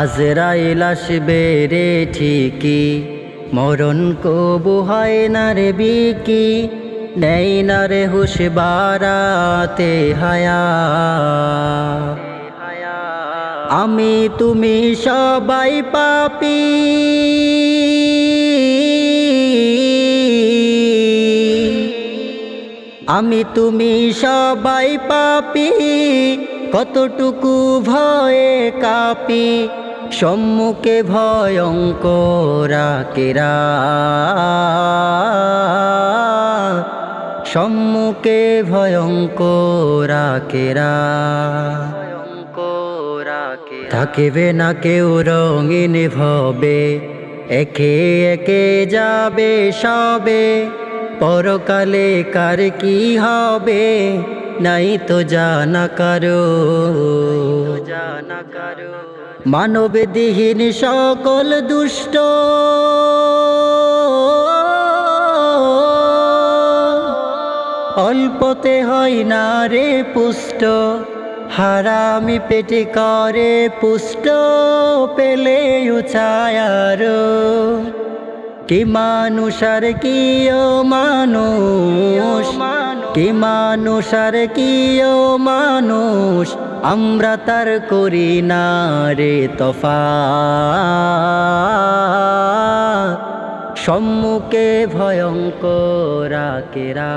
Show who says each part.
Speaker 1: আজরাইল আসবে রে ঠিকই, মরণ কবু হয় না রে বিকি, নেই না রে হুশ বারাতে হায়া। আমি তুমি সবাই পাপী, আমি তুমি সবাই পাপী, কতটুকু ভয়ে কাঁপি, সম্মুখে ভয়ঙ্কর কেরা, সম্মুখে ভয়ঙ্কর কেরা। থাকিবে না কেউ রঙিন ভবে, একে একে যাবে সবে, পরকালে কার কি হবে নাই তো জানা কারো। মানবদেহীন সকল দুষ্ট অল্পতে হয় না রে পুষ্ট, হারামি পেটে করে পুষ্ট পেলে উচায়ার। কি মানুষ আর কি ও মানুষ, কি মানুষ আর কি ও মানুষ, আমরা তার করি না রে তফাৎ, সম্মুখে ভয়ঙ্কর কেরা।